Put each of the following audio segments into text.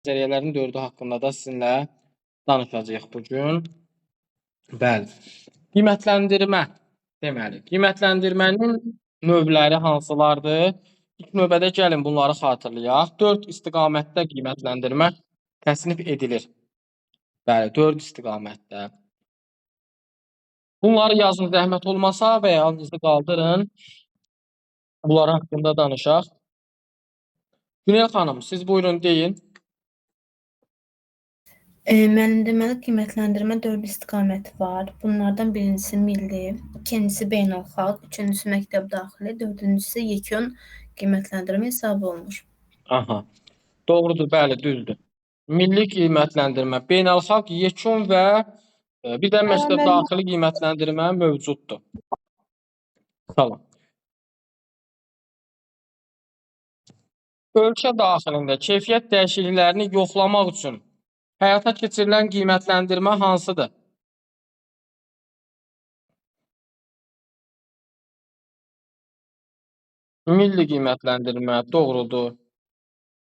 Nəzəriyyələrin dördü haqqında da sizinlə danışacağıq bugün. Bəli. Qiymətləndirmə. Deməli, qiymətləndirmənin növləri hansılardır? İlk növbədə gəlin bunları xatırlayaq. 4 istiqamətdə qiymətləndirmə təsnif edilir. Bəli, 4 istiqamətdə. Bunları yazın zəhmət olmasa və yalnızı qaldırın. Bunlar haqqında danışaq. Günel xanım, siz buyurun deyin. Mənim deməli qiymətləndirmə 4 istiqaməti var. Bunlardan birincisi milli, ikincisi beynəlxalq, üçüncüsü məktəb daxili, dördüncüsü yekun qiymətləndirmə hesab olunur. Aha. Doğrudur, bəli, düzdür. Milli qiymətləndirmə, beynəlxalq, yekun və bir də məktəb daxili qiymətləndirmə mövcuddur. Tamam. Ölkə daxilində keyfiyyət dəyişikliklərini yoxlamaq üçün həyata keçirilən qiymətləndirmə hansıdır? Milli qiymətləndirmə, doğrudur.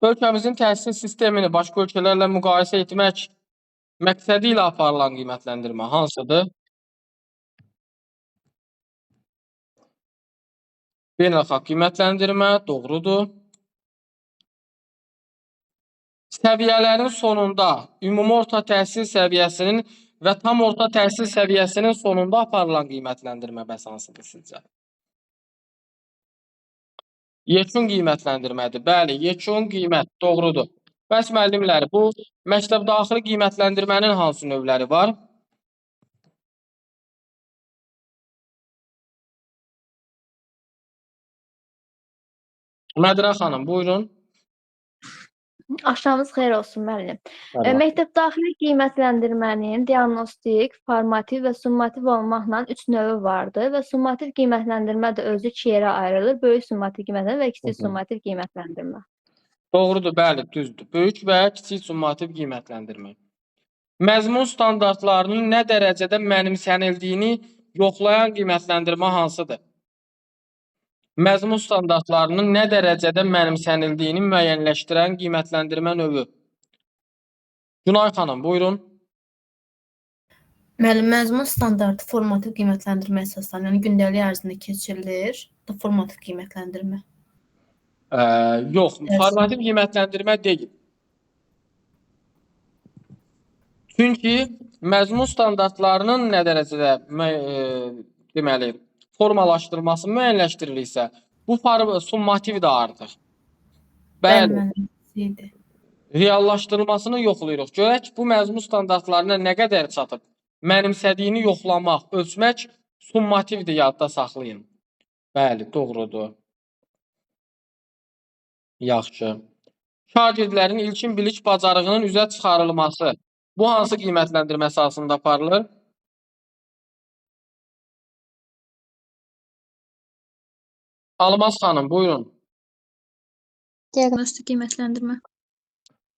Ölkəmizin təhsil sistemini başqa ölkələrlə müqayisə etmək məqsədi ilə aparılan qiymətləndirmə hansıdır? Beynəlxalq qiymətləndirmə, doğrudur. Səviyyələrin sonunda ümumi orta təhsil səviyyəsinin və tam orta təhsil səviyyəsinin sonunda aparılan qiymətləndirmə bəs hansıdır sizcə? Yekun qiymətləndirmədir. Bəli, yekun qiymət, doğrudur. Bəs müəllimlər, bu məktəb daxili qiymətləndirmənin hansı növləri var? Mədirə xanım, buyurun. Axşamınız xeyir olsun müəllim. Məktəb daxili qiymətləndirmənin diaqnostik, formativ və summativ olmaqla 3 növü vardır və summativ qiymətləndirmə də özü 2 yerə ayrılır. Böyük summativ qiymətləndirmə və kiçik summativ qiymətləndirmə. Doğrudur, bəli, düzdür. Böyük və kiçik summativ qiymətləndirmə. Məzmun standartlarının nə dərəcədə mənimsənildiyini yoxlayan qiymətləndirmə hansıdır? Məzmun standartlarının nə dərəcədə mənimsənildiyini müəyyənləşdirən qiymətləndirmə növü. Günay xanım, buyurun. Müəllim, məzmun standartı formativ qiymətləndirmə əsaslanır. Yəni gündəlik ərzində keçirilir. Formativ qiymətləndirmə. Yox, formativ qiymətləndirmə deyil. Çünki məzmun standartlarının nə dərəcədə deməli, formalaşdırılması müəyyənləşdirilirsə, bu summativdir artıq. Bəli. Reallaşdırılmasını yoxlayırıq. Görək ki, bu məzmun standartlarına nə qədər çatıb? Mənimsədiyini yoxlamaq, ölçmək summativdir, yadda saxlayın. Bəli, doğrudur. Yaxşı. Şagirdlərin ilkin bilik bacarığının üzə çıxarılması. Bu hansı qiymətləndirmə əsasında aparılır? Almaz xanım, buyurun. Diaqnostik qiymətləndirmə.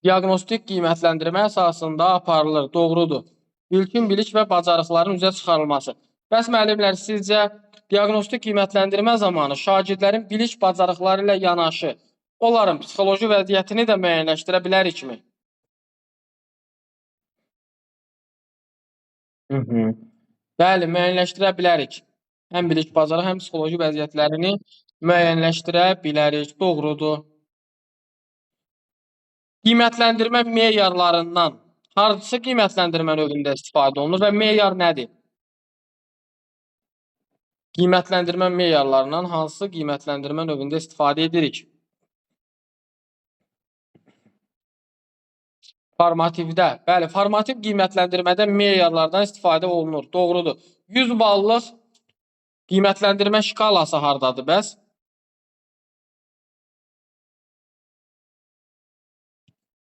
Diaqnostik qiymətləndirmə əsasında aparılır, doğrudur. İlkin bilik və bacarıqların üzə çıxarılması. Bəs müəllimlər, sizcə diaqnostik qiymətləndirmə zamanı şagirdlərin bilik bacarıqları ilə yanaşı, onların psixoloji vəziyyətini də müəyyənləşdirə bilərikmi? Bəli, müəyyənləşdirə bilərik. Həm bilik bacarıq, həm psixoloji vəziyyətlərini müəyyənləşdirə bilərik, doğrudur. Qiymətləndirmə meyarlarından hansı qiymətləndirmə növündə istifadə olunur və meyar nədir? Qiymətləndirmə meyarlarından hansı qiymətləndirmə növündə istifadə edirik? Formativdə, bəli, formativ qiymətləndirmədə meyarlardan istifadə olunur, doğrudur. 100 ballıq qiymətləndirmə şkalası hardadır bəs?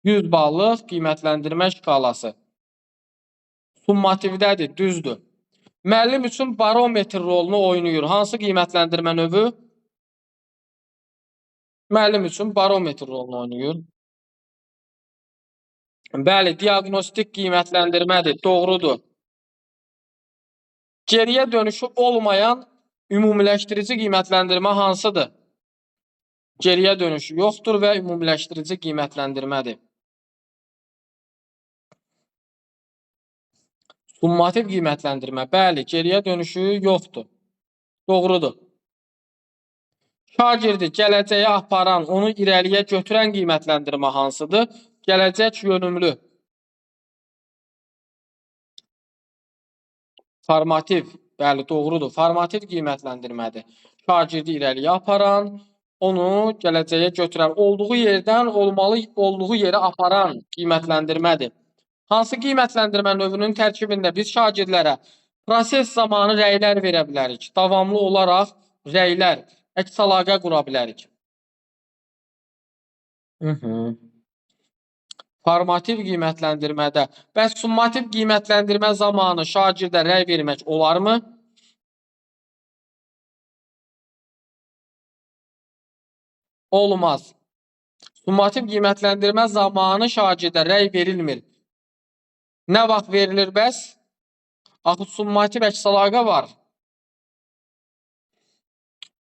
%100 ballıq qiymətləndirmə şkalası. Summativdədir, düzdür. Müəllim üçün barometr rolunu oynayır. Hansı qiymətləndirmə növü? Müəllim üçün barometr rolunu oynayır. Bəli, diaqnostik qiymətləndirmədir, doğrudur. Geriyə dönüşü olmayan ümumiləşdirici qiymətləndirmə hansıdır? Geriyə dönüşü yoxdur və ümumiləşdirici qiymətləndirmədir. Summativ qiymətləndirmə. Bəli, geriyə dönüşü yoxdur. Doğrudur. Şagirdi gələcəyə aparan, onu irəliyə götürən qiymətləndirmə hansıdır? Gələcək yönümlü. Formativ. Bəli, doğrudur. Formativ qiymətləndirmədir. Şagirdi irəliyə aparan, onu gələcəyə götürən, olduğu yerdən olduğu yerə aparan qiymətləndirmədir. Hansı qiymətləndirmə növünün tərkibində biz şagirdlərə proses zamanı rəylər verə bilərik? Davamlı olaraq rəylər, əks əlaqə qura bilərik. Formativ qiymətləndirmədə. Bəs summativ qiymətləndirmə zamanı şagirdə rəy vermək olarmı? Olmaz. Summativ qiymətləndirmə zamanı şagirdə rəy verilmir. Nə vaxt verilir bəs? Axı summativ əks əlaqə var.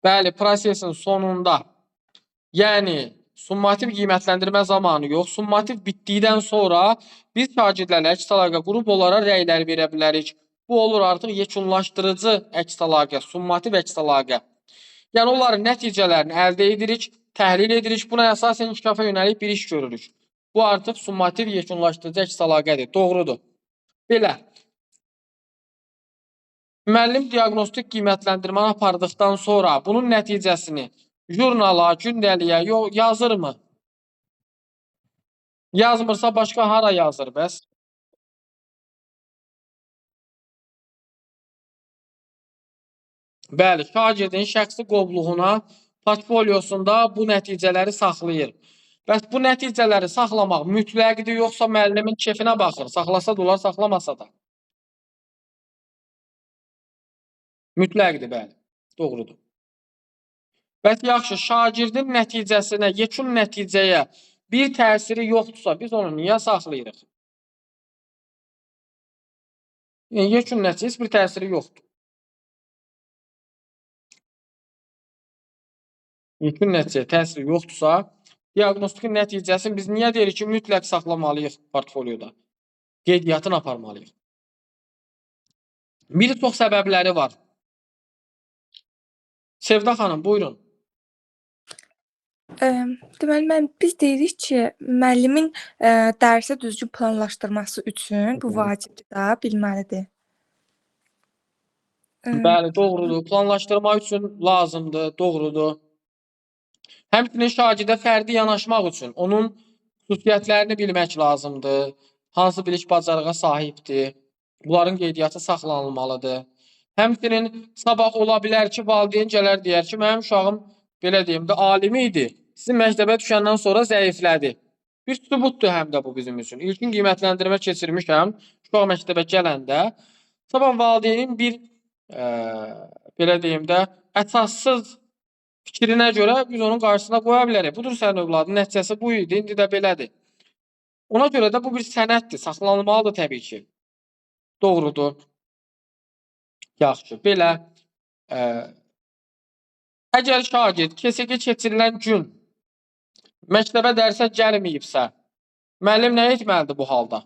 Bəli, prosesin sonunda. Yəni, summativ qiymətləndirmə zamanı yox, summativ bitdikdən sonra biz şagirdlərlə əks əlaqə qurub onlara rəylər verə bilərik. Bu olur artıq yekunlaşdırıcı əks əlaqə, summativ əks əlaqə. Yəni, onların nəticələrini əldə edirik, təhlil edirik, buna əsasən inkişafa yönəlik bir iş görürük. Bu artıq summativ yekunlaşdırıcı əks əlaqədir, doğrudur. Belə. Müəllim diaqnostik qiymətləndirməni apardıqdan sonra bunun nəticəsini jurnala, gündəliyə yazırmı? Yazmırsa başqa hara yazır bəs? Bəli, şagirdin şəxsi qovluğuna, portfolyosunda bu nəticələri saxlayır. Bəs bu nəticələri saxlamaq mütləqdir, yoxsa müəllimin kefinə baxır? Saxlasa da olar, saxlamasa da. Mütləqdir, bəli. Doğrudur. Bəs yaxşı, şagirdin nəticəsinə, yekun nəticəyə bir təsiri yoxdursa, biz onu niyə saxlayırıq? Yəni, yekun nəticəyə bir təsiri yoxdur. Yekun nəticəyə təsiri yoxdursa, diaqnostikin nəticəsini biz niyə deyirik ki, mütləq saxlamalıyıq portfolyoda? Qeydiyyatını aparmalıyıq. Bir çox səbəbləri var. Sevda xanım, buyurun. Deməli, biz deyirik ki, müəllimin dərsi düzgün planlaşdırması üçün bu vacibdir də, bilməlidir. Bəli, doğrudur. Planlaşdırmaq üçün lazımdır, doğrudur. Həmçinin şagirdə fərdi yanaşmaq üçün onun xüsusiyyətlərini bilmək lazımdır. Hansı bilik bacarığa sahibdir. Bunların qeydiyyatı saxlanılmalıdır. Həmçinin sabah ola bilər ki, valideyn gələr deyər ki, mənim uşağım belə deyim də alimi idi. Sizin məktəbə düşəndən sonra zəiflədi. Bir sübutdur həm də bu bizim üçün. İlkin qiymətləndirmə keçirmişəm. Uşaq məktəbə gələndə sabah valideynin bir belə deyim də əsassız fikrinə görə biz onun qarşısına qoya bilərik. Budur sənin övladın, nəticəsi bu idi, indi də belədir. Ona görə də bu bir sənəddir, saxlanılmalıdır təbii ki. Doğrudur. Yaxşı, belə. Əgər şagird KSG keçirilən gün məktəbə dərsə gəlməyibsə, müəllim nə etməlidir bu halda?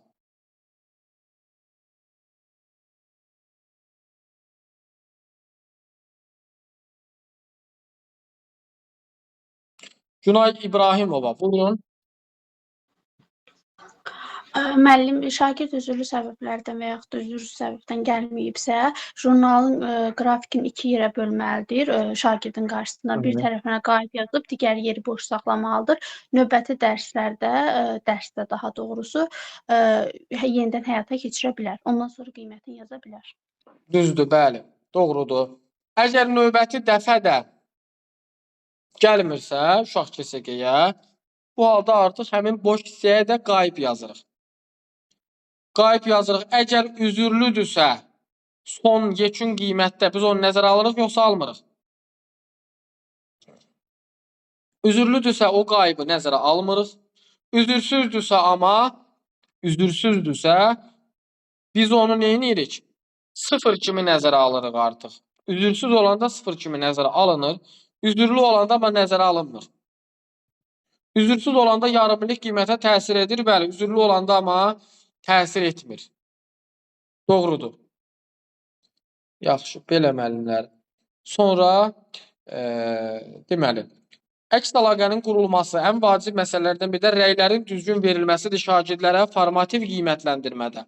Günay İbrahimova, buyurun. Müəllim, şagird üzürlü səbəblərdən və yaxud da üzürsüz səbəbdən gəlməyibsə, jurnalın grafikini 2 yerə bölməlidir. Şagirdin qarşısına bir tərəfinə qayıt yazıb, digər yeri boş saxlamalıdır. Növbəti dərslərdə, dərsdə daha doğrusu, yenidən həyata keçirə bilər. Ondan sonra qiymətini yaza bilər. Düzdür, bəli, doğrudur. Əgər növbəti dəfə də gəlmirsə, uşaq KSG-yə, bu halda artıq həmin boş hissəyə də qayıb yazırıq. Qayıb yazırıq. Əgər üzürlüdürsə, son yekun qiymətdə biz onu nəzərə alırıq, yoxsa almırıq? Üzürlüdürsə, o qaybı nəzərə almırıq. Üzürsüzdürsə, biz onu neyinirik? 0 kimi nəzərə alırıq artıq. Üzürsüz olanda 0 kimi nəzərə alınır. Üzürlü olanda amma nəzərə alınmır. Üzürsüz olanda yarımillik qiymətə təsir edir, bəli. Üzürlü olanda amma təsir etmir. Doğrudur. Yaxşı, belə müəllimlər. Sonra deməli, əks əlaqənin qurulması ən vacib məsələlərdən biri də rəylərin düzgün verilməsidir şagirdlərə formativ qiymətləndirmədə.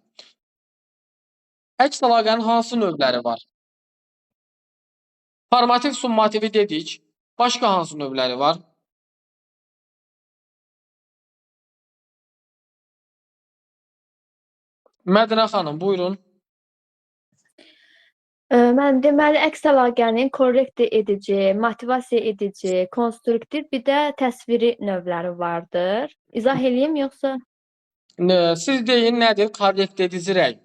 Əks əlaqənin hansı növləri var? Formativ, summativi dedik. Başqa hansı növləri var? Mədinə xanım, buyurun. Mən deməli əks əlaqənin korrekt edici, motivasiya edici, konstruktiv, bir də təsviri növləri vardır. İzah eləyim yoxsa? Siz deyin nədir? Korrekt edici rəy.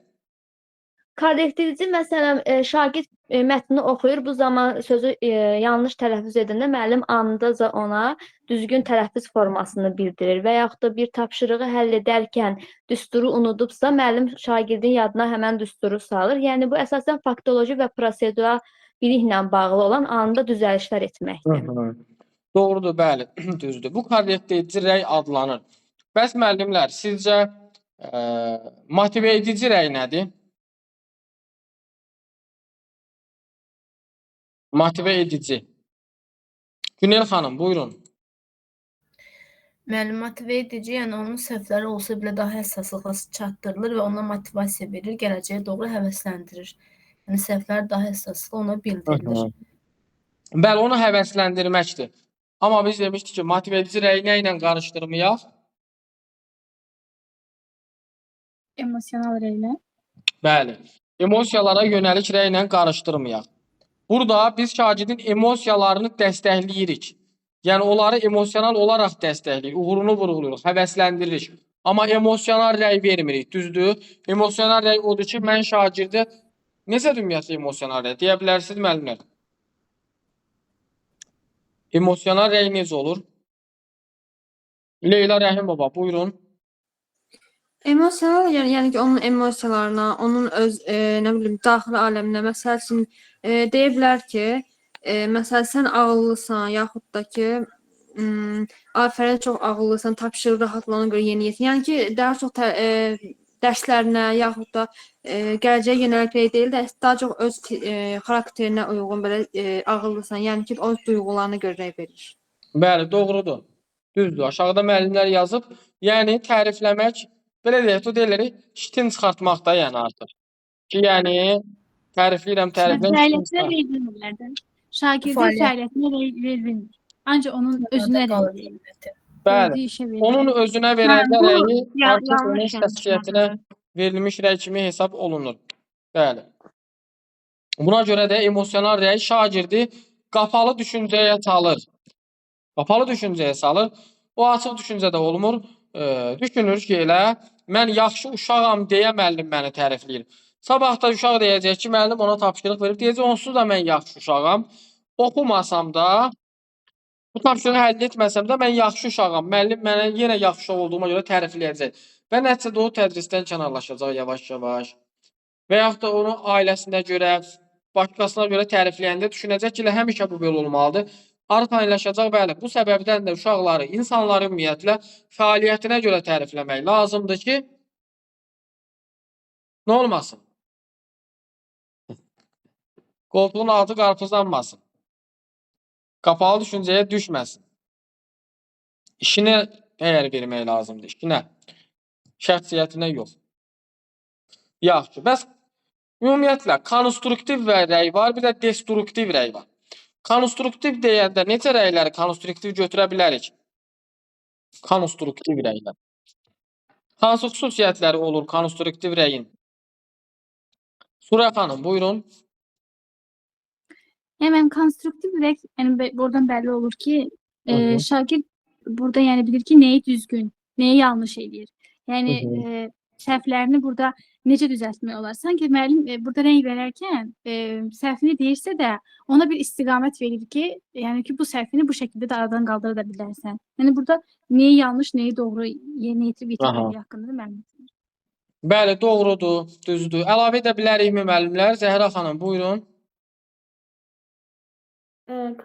Korrekt edici məsələn şagird mətni oxuyur, bu zaman sözü yanlış tələffüz edəndə müəllim anındaca ona düzgün tələffüz formasını bildirir və yaxud da bir tapşırığı həll edərkən düsturu unudubsa, müəllim şagirdin yadına həmən düsturu salır. Yəni bu əsasən faktoloji və prosedural biliklə bağlı olan anında düzəlişlər etməkdir. Doğrudur, bəli, düzdür. Bu korrekt edici rəy adlanır. Bəs müəllimlər, sizcə motive edici rəy nədir? Motive edici. Günel xanım, buyurun. Müəllim motive edici, yəni onun səhvləri olsa belə daha həssaslıqla çatdırılır və ona motivasiya verir, gələcəyə doğru həvəsləndirir. Yəni səhvlər daha həssaslıqla ona bildirilir. Bəli, onu həvəsləndirməkdir. Amma biz demişdik ki, motive edici rəyi nə ilə qarışdırmayaq? Emosional rəylə. Bəli, emosiyalara yönəlik rəylə qarışdırmayaq. Burada biz şagirdin emosiyalarını dəstəkləyirik. Yəni, onları emosional olaraq dəstəkləyirik, uğurunu vurğuluruq, həvəsləndiririk. Amma emosional rəy vermirik, düzdür? Emosional rəy odur ki, mən şagirdə necə ümumiyyətlə emosional rəy? Deyə bilərsiniz, müəllimlər. Emosional rəy necə olur? Leyla Rəhimova, buyurun. Emosional yəni ki, onun emosiyalarına, onun öz nə bilim daxili aləminə, məsəl üçün deyə bilər ki, məsələn sən ağıllısan, yaxud da ki, afərin çox ağıllısan, tapşırıq rahatlığa görə yerinə yetir. Yəni ki, daha çox dərslərinə yaxud da gələcəyə yönəlik rəy deyil də, daha çox öz xarakterinə uyğun belə ağıllısan. Yəni ki, öz duyğularına görə rəy verir. Bəli, doğrudur. Düzdür. Aşağıda müəllimlər yazıb. Yəni tərifləmək, belə deyək, o deyilir, şitin çıxartmaqda yəni artıq. Ki, yəni tərifləyirəm, Fəaliyyətinə rəy verilmirlərdən. Şagirdin fəaliyyətinə rəy verilmir. Ancaq onun özünə rəy verilir. Bəli, onun özünə verəndə rəyi artıq onun şəxsiyyətinə verilmiş rəy kimi hesab olunur. Bəli. Buna görə də emosional rəy şagirdi qapalı düşüncəyə salır. Qapalı düşüncəyə salır. O açıq düşüncədə olmur. Düşünür ki, elə mən yaxşı uşağam deyə müəllim məni tərifləyir. Sabah da uşaq deyəcək ki, müəllim ona tapşırıq verib, deyəcək, onsuz da mən yaxşı uşağam. Oxumasam da, bu tapşırığı həll etməsəm də mən yaxşı uşağam. Müəllim mənə yenə yaxşı uşaq olduğuma görə tərifləyəcək. Və nəticədə o tədrisdən kənarlaşacaq yavaş-yavaş. Və yaxud da onu ailəsinə görə, başqasına görə tərifləyəndə düşünəcək ki, həmişə bu belə olmalıdır. Arxayınlaşacaq, bəli. Bu səbəbdən də uşaqları, insanları ümumiyyətlə fəaliyyətinə görə tərifləmək lazımdır ki, nə olmasın? Qoltuğun altı qarpızlanmasın. Qapalı düşüncəyə düşməsin. İşinə dəyər vermək lazımdır, işinə. Şəxsiyyətinə yox. Yaxşı, bəs ümumiyyətlə konstruktiv rəy var, bir də destruktiv rəy var. Konstruktiv deyəndə necə rəyləri konstruktiv götürə bilərik? Konstruktiv rəylər. Hansı xüsusiyyətləri olur konstruktiv rəyin? Surə xanım, buyurun. Hemen konstruktif rəy, yəni buradan bəlli olur ki, şagird burada yəni bilir ki, nəyi düzgün, nəyi yanlış eləyir. Yəni səhvlərini burada necə düzəltmək olar? Sanki müəllim burada rəng verərkən səhvini deyirsə də ona bir istiqamət verir ki, yəni ki, bu səhvini bu şəkildə də aradan qaldıra da bilərsən. Yəni burada nəyi yanlış, nəyi doğru yerinə yetirib yetirmədiyi haqqında müəllim. Bəli, doğrudur, düzdür. Əlavə edə bilərikmi müəllimlər? Zəhra xanım, buyurun.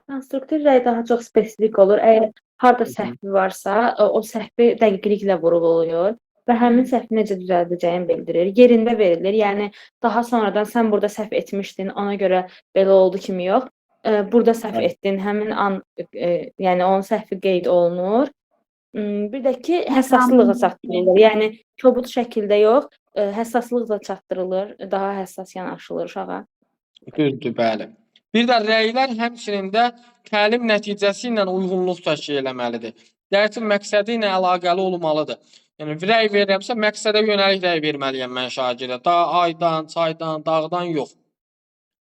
Konstruktiv rəy daha çox spesifik olur. Əgər harda səhvi varsa, o səhvi dəqiqliklə vurğulayır. və həmin səhvi necə düzəldəcəyini bildirir. Yerində verilir. Yəni daha sonradan sən burada səhv etmişdin, ona görə belə oldu kimi yox. Burada səhv Bəli. etdin, həmin an yəni onun səhvi qeyd olunur. Bir də ki, həssaslığı çatdırılır. Yəni kobud şəkildə yox, həssaslıq da çatdırılır, daha həssas yanaşılır uşağa. Düzdür, bəli. Bir də rəylər həmçinin də təlim nəticəsi ilə uyğunluq təşkil eləməlidir. Dərsin məqsədi ilə əlaqəli olmalıdır. Yəni rəy verirəmsə, məqsədə yönəlik rəy verməliyəm mən şagirdə. Aydan, çaydan, dağdan yox.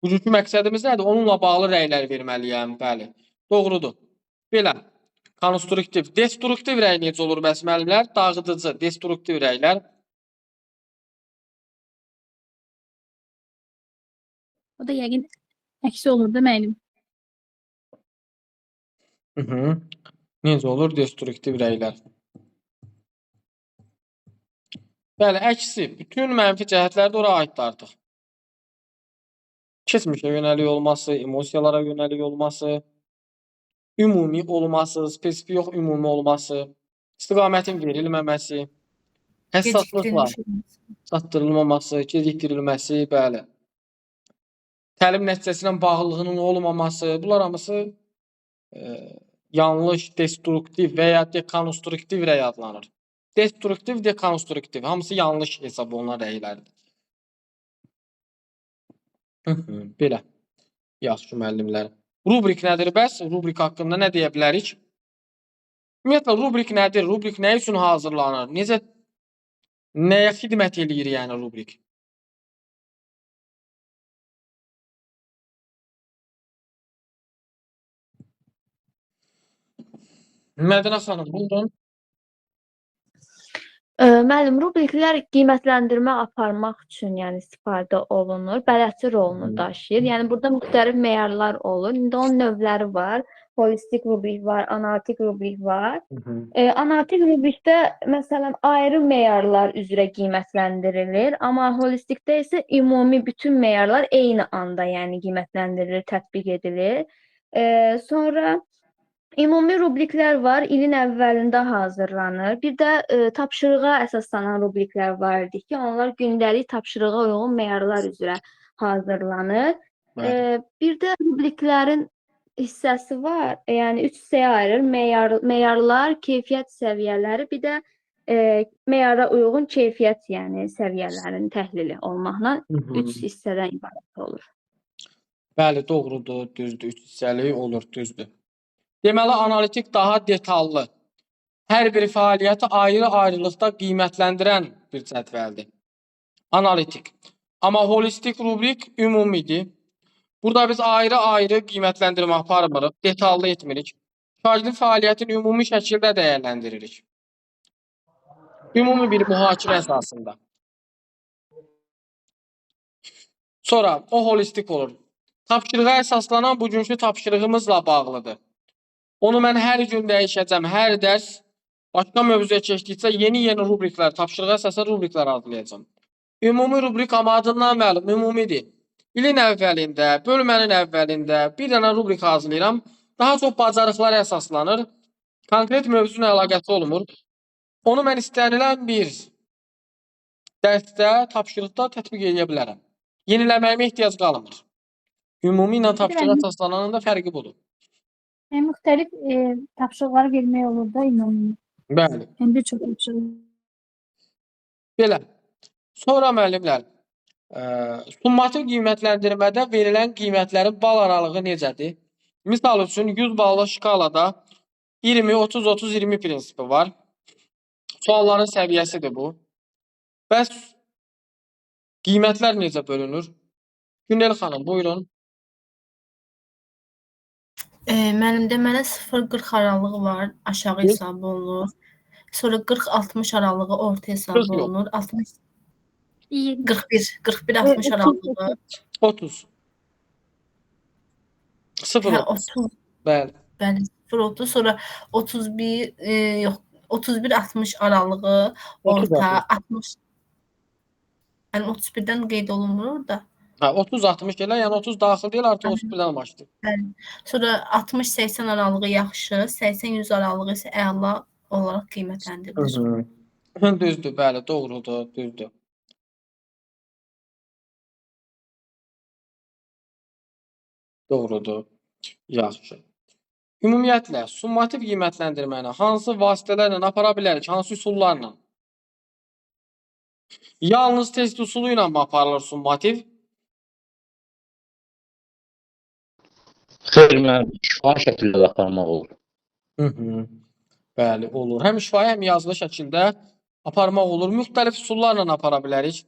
Bugünkü məqsədimiz nədir? Onunla bağlı rəylər verməliyəm, bəli. Doğrudur. Belə. Konstruktiv, destruktiv rəy necə olur bəs müəllimlər? Dağıdıcı, destruktiv rəylər. O da yəqin əksi olur da müəllim. Necə olur destruktiv rəylər? Bəli, əksi. Bütün mənfi cəhətlər də ora aiddir artıq. Keçmişə yönəlik olması, emosiyalara yönəlik olması, ümumi olması, spesifik yox, ümumi olması, istiqamətin verilməməsi, həssaslıqla çatdırılmaması, gecikdirilməsi, bəli. Təlim nəticəsi ilə bağlılığının olmaması, bunlar hamısı yanlış, destruktiv və ya dekonstruktiv rəy adlanır. Destruktiv, dekonstruktiv, hamısı yanlış hesab olunan rəylərdir. Belə. Yaxşı müəllimlər. Rubrik nədir bəs? Rubrik haqqında nə deyə bilərik? Ümumiyyətlə, rubrik nədir? Rubrik nə üçün hazırlanır? Nəyə xidmət eləyir yəni rubrik? Mədinə xanım, buyurun. Müəllim, rubriklər qiymətləndirmə aparmaq üçün yəni istifadə olunur, bələdçi rolunu daşıyır. Yəni burada müxtəlif meyarlar olur. İndi onun növləri var. Holistik rubrik var, analitik rubrik var. Analitik rubrikdə məsələn ayrı meyarlar üzrə qiymətləndirilir, amma holistikdə isə ümumi bütün meyarlar eyni anda yəni qiymətləndirilir, tətbiq edilir. Sonra ümumi rubriklər var, ilin əvvəlində hazırlanır. Bir də tapşırığa əsaslanan rubriklər var idi ki, onlar gündəlik tapşırığa uyğun meyarlar üzrə hazırlanır. Bir də rubriklərin hissəsi var. Yəni 3 hissəyə ayrılır. Meyarlar, keyfiyyət səviyyələri, bir də meyara uyğun keyfiyyət, yəni səviyyələrin təhlili olmaqla 3 hissədən ibarət olur. Bəli, doğrudur, düzdür. 3 hissəli olur, düzdür. Deməli, analitik daha detallı, hər bir fəaliyyəti ayrı-ayrılıqda qiymətləndirən bir cədvəldir. Analitik. Amma holistik rubrik ümumidir. Burada biz ayrı-ayrı qiymətləndirmə aparmırıq, detallı etmirik. Şagirdin fəaliyyətini ümumi şəkildə dəyərləndiririk. Ümumi bir mühakimə əsasında. Sonra o holistik olur. Tapşırığa əsaslanan bugünkü tapşırığımızla bağlıdır. Onu mən hər gün dəyişəcəm, hər dərs başqa mövzuya keçdikcə yeni-yeni rubriklər, tapşırığa əsasən rubriklər hazırlayacağam. Ümumi rubrik amma adından məlum, ümumidir. İlin əvvəlində, bölmənin əvvəlində bir dənə rubrik hazırlayıram. Daha çox bacarıqlara əsaslanır. Konkret mövzuna əlaqəsi olmur. Onu mən istənilən bir dərsdə, tapşırıqda tətbiq edə bilərəm. Yeniləməyimə ehtiyac qalmır. Ümumi ilə tapşırığa əsaslananın da fərqi budur. Müxtəlif tapşırıqları vermək olur da ümumi. Bəli. Yəni bir çox tapşırıq. Belə. Sonra müəllimlər, summativ qiymətləndirmədə verilən qiymətlərin bal aralığı necədir? Misal üçün 100 ballı şkalada 20, 30, 30, 20 prinsipi var. Sualların səviyyəsidir bu. Bəs qiymətlər necə bölünür? Günel xanım, buyurun. Mənim deməli 0-40 aralığı var, aşağı hesab olunur. Sonra 40-60 aralığı orta hesab olunur. 41-60 aralığı. 30. 0-30. 30. Bəli. Bəli, 0-30. Sonra 31-60 aralığı orta, 60. Yəni 31-dən qeyd olunmur orada. 30-60 elə, yəni 30 daxil deyil, artıq 31-dən başlayır. Bəli. Sonra 60-80 aralığı yaxşı, 80-100 aralığı isə əla olaraq qiymətləndirilir. Düzdür, bəli, doğrudur, düzdür. Doğrudur. Yaxşı. Ümumiyyətlə, summativ qiymətləndirməni hansı vasitələrlə apara bilərik, hansı üsullarla? Yalnız test üsulu ilə mi aparılır summativ? Xeyr, müəllim, şifahi şəkildə də aparmaq olur. Bəli, olur. Həm şifahi, həm yazılı şəkildə aparmaq olur. Müxtəlif üsullarla apara bilərik.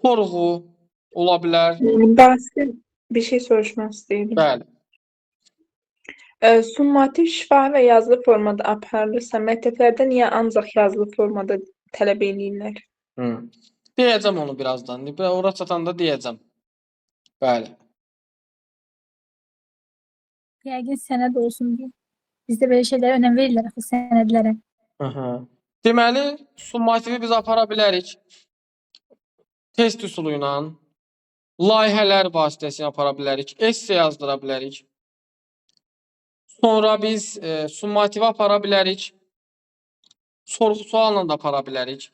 Sorğu ola bilər. Ben bir şey soruşmak istedim. Bəli. Summativ şifahi ve yazılı formada aparılırsa məktəblərdə niyə ancaq yazılı formada tələb eləyirlər? Deyəcəm onu birazdan. Ora çatanda deyəcəm. Bəli. Yəqin sənəd olsun deyə. Bizdə belə şeylərə önəm verirlər axı sənədlərə. Deməli, summativi biz apara bilərik. Test üsulu ilə, layihələr vasitəsilə apara bilərik, esse yazdıra bilərik. Sonra biz summativi apara bilərik. Sorğu sualla da apara bilərik.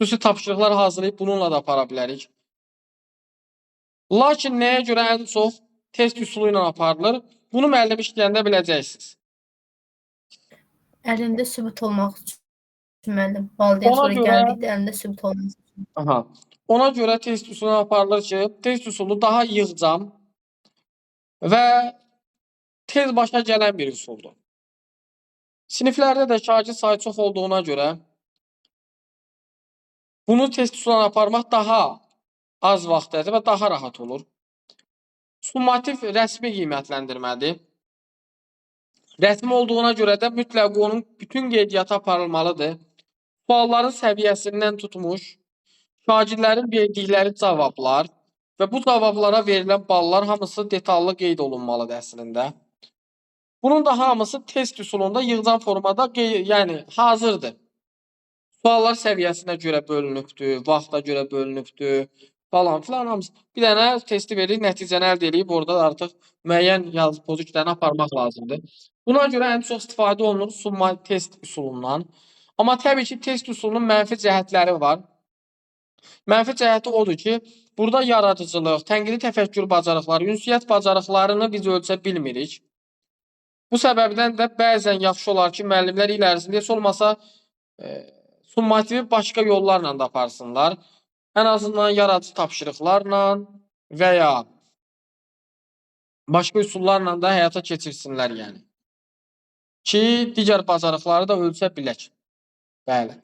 Xüsusi tapşırıqlar hazırlayıb bununla da apara bilərik. Lakin nəyə görə ən çox test üsulu ilə aparılır? Bunu müəllim işləyəndə biləcəksiniz. Əlində sübut olmaq üçün müəllim. Valideyn Ona sonra görə- gəldikdə əlində sübut olmaq üçün. Aha. Ona görə test üsulu aparılır ki, test üsulu daha yığcam və tez başa gələn bir üsuldur. Siniflərdə də şagird sayı çox olduğuna görə bunu test üsuluna aparmaq daha az vaxt əzər və daha rahat olur. Summativ rəsmi qiymətləndirmədir. Rəsmi olduğuna görə də mütləq onun bütün qeydiyyatı aparılmalıdır. Sualların səviyyəsindən tutmuş, şagirdlərin verdikləri cavablar və bu cavablara verilən ballar hamısı detallı qeyd olunmalıdır əslində. Bunun da hamısı test üsulunda yığcam formada yəni hazırdır. Suallar səviyyəsinə görə bölünübdür, vaxta görə bölünübdür, falan filan hamısı. Bir dənə testi veririk, nəticəni əldə edib orada artıq müəyyən yazı pozisiyalarını aparmaq lazımdır. Buna görə ən çox istifadə olunur summa test üsulundan. Amma təbii ki, test üsulunun mənfi cəhətləri var. Mənfi cəhəti odur ki, burada yaradıcılıq, tənqidi təfəkkür bacarıqları, ünsiyyət bacarıqlarını biz ölçə bilmirik. Bu səbəbdən də bəzən yaxşı olar ki, müəllimlər il ərzində heç olmasa summativi başqa yollarla da aparsınlar. Ən azından yaradıcı tapşırıqlarla və ya başqa üsullarla da həyata keçirsinlər yəni. Ki, digər bacarıqları da ölçə bilək. Bəli.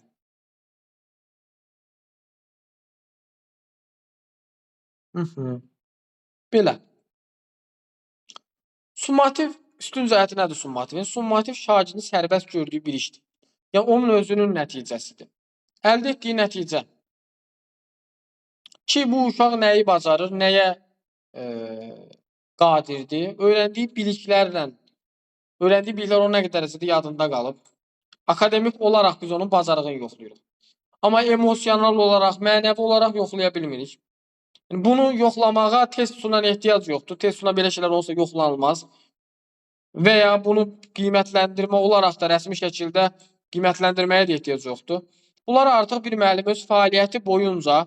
Belə. Summativ üstün cəhəti nədir summativin? Summativ şagirdin sərbəst gördüyü bir işdir. Yəni, onun özünün nəticəsidir. Əldə etdiyi nəticə. Ki, bu uşaq nəyi bacarır, nəyə qadirdir, öyrəndiyi biliklər onun nə qədər dərəcədə yadında qalıb. Akademik olaraq biz onun bacarığını yoxlayırıq. Amma emosional olaraq, mənəvi olaraq yoxlaya bilmirik. Bunu yoxlamağa test üsuluna ehtiyac yoxdur. Test üsuluna belə şeylər olsa yoxlanılmaz. Və ya bunu qiymətləndirmə olaraq da rəsmi şəkildə qiymətləndirməyə də ehtiyac yoxdur. Bunlar artıq bir müəllim öz fəaliyyəti boyunca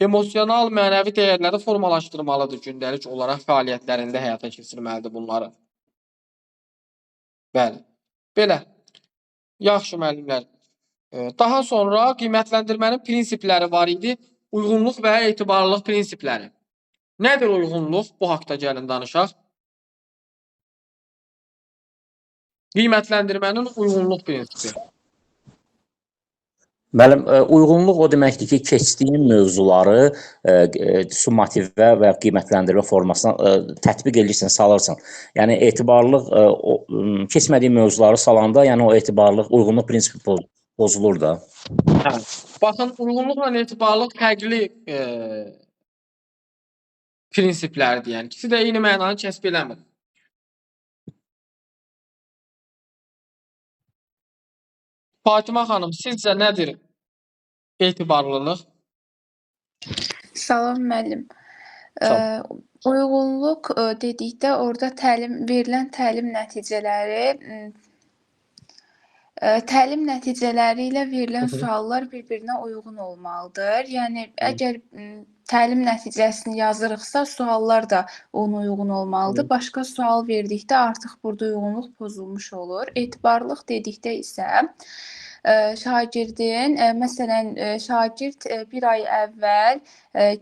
emosional, mənəvi dəyərləri formalaşdırmalıdır gündəlik olaraq fəaliyyətlərində həyata keçirməlidir bunları. Bəli. Belə. Yaxşı müəllimlər. Daha sonra qiymətləndirmənin prinsipləri var idi. Uyğunluq və etibarlılıq prinsipləri. Nədir uyğunluq? Bu haqda gəlin danışaq. Qiymətləndirmənin uyğunluq prinsipi. Müəllim, uyğunluq o deməkdir ki, keçdiyin mövzuları summativə və qiymətləndirmə formasına tətbiq edirsən, salırsan. Yəni, etibarlılıq keçmədiyi mövzuları salanda, yəni o etibarlılıq, uyğunluq prinsipi pozulur da. Hə. Baxın, uyğunluqla etibarlılıq fərqli prinsiplərdir. Yəni, ikisi də eyni mənanı kəsb eləmir. Fatimə xanım, sizcə nədir etibarlılıq? Salam müəllim. Uyğunluq dedikdə orada verilən təlim nəticələri Təlim nəticələri ilə verilən suallar bir-birinə uyğun olmalıdır. Yəni əgər təlim nəticəsini yazırıqsa, suallar da ona uyğun olmalıdır. Başqa sual verdikdə artıq burada uyğunluq pozulmuş olur. Etibarlılıq dedikdə isə şagirdin, məsələn, şagird bir ay əvvəl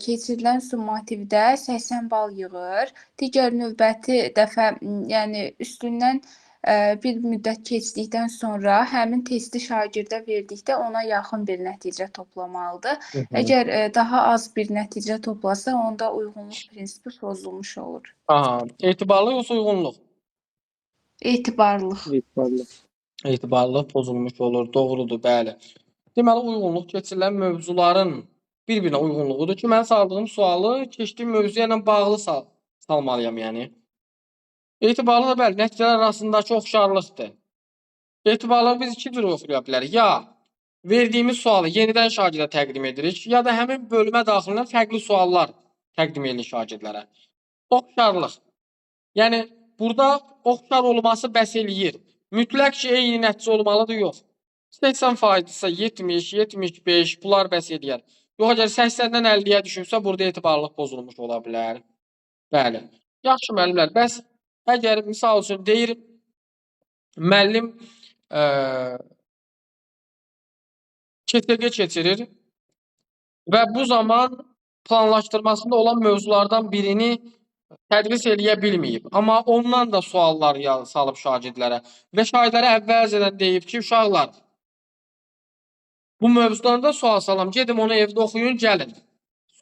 keçirilən summativdə 80 bal yığır. Digər növbəti dəfə, yəni üstündən bir müddət keçdikdən sonra həmin testi şagirdə verdikdə ona yaxın bir nəticə toplamalıdır. Əgər daha az bir nəticə toplasa, onda uyğunluq prinsipi pozulmuş olur. Aha, etibarlı yoxsa uyğunluq? Etibarlılıq. Etibarlılıq pozulmuş olur, doğrudur, bəli. Deməli, uyğunluq keçirilən mövzuların bir-birinə uyğunluğudur ki, mən saldığım sualı keçdiyim mövzuya ilə bağlı salmalıyam, yəni. Etibarlı da bəli, nəticələr arasındakı oxşarlıqdır. Etibarlı biz iki cür oxuya bilərik. Ya verdiyimiz sualı yenidən şagirdə təqdim edirik, ya da həmin bölümə daxilində fərqli suallar təqdim edilir şagirdlərə. Oxşarlıq. Yəni, burada oxşar olması bəs eləyir. Mütləq ki, eyni nəticə olmalıdır, yox. 80%-dirsə 70, 75, bunlar bəs eləyər. Yox, əgər 80-dən 50-yə düşürsə, burada etibarlılıq pozulmuş ola bilər. Bəli. Yaxşı müəllimlər, bəs əgər misal üçün deyir, müəllim KTQ keçirir və bu zaman planlaşdırmasında olan mövzulardan birini tədris eləyə bilməyib. Amma ondan da suallar salıb şagirdlərə və şagirdlərə əvvəlcədən deyib ki, uşaqlar, bu mövzudan da sual salam, gedin onu evdə oxuyun, gəlin.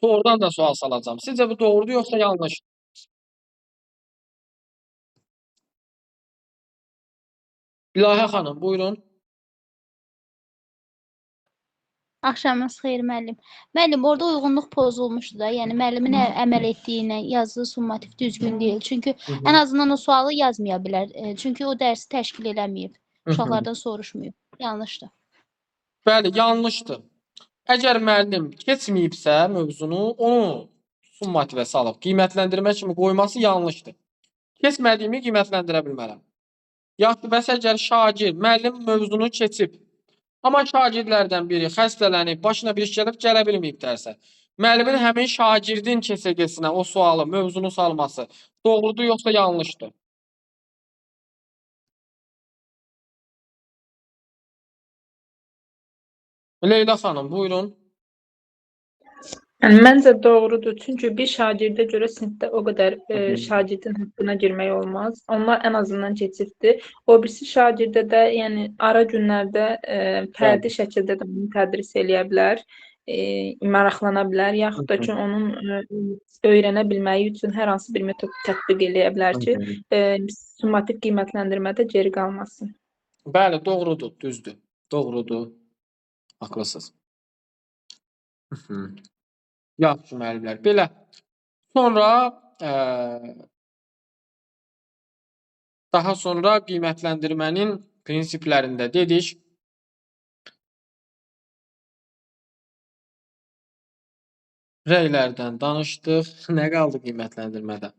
Oradan da sual salacağım. Sizcə bu doğrudur, yoxsa yanlış? İlahə xanım, buyurun. Axşamınız xeyir müəllim. Müəllim, orada uyğunluq pozulmuşdu da. Yəni müəllimin əməl etdiyinə yazılı summativ düzgün deyil. Çünki ən azından o sualı yazmaya bilər. Çünki o dərsi təşkil eləməyib. Uşaqlardan soruşmayıb. Yanlışdır. Bəli, yanlışdır. Əgər müəllim keçməyibsə mövzunu, onu summativə salıb qiymətləndirmə kimi qoyması yanlışdır. Keçmədiyimi qiymətləndirə bilmərəm. Yaxşı, bəs əgər şagird, müəllim mövzunu keçib, amma şagirdlərdən biri xəstələnib, başına bir iş gəlib, gələ bilməyib dərsə, müəllimin həmin şagirdin KSG-sinə o sualı, mövzunu salması doğrudur, yoxsa yanlışdır? Leyla xanım, buyurun. Yəni, məncə doğrudur. Çünki bir şagirdə görə sinifdə o qədər şagirdin haqqına girmək olmaz. Onlar ən azından keçibdir. O birisi şagirdə də, yəni ara günlərdə fərdi şəkildə də onu tədris eləyə bilər, maraqlana bilər, yaxud da ki, onun öyrənə bilməyi üçün hər hansı bir metod tətbiq eləyə bilər ki, summativ qiymətləndirmədə geri qalmasın. Bəli, doğrudur, düzdür. Doğrudur. Haqlısınız. Yaxşı müəllimlər. Belə. Sonra daha sonra qiymətləndirmənin prinsiplərində dedik. Rəylərdən danışdıq. Nə qaldı qiymətləndirmədə?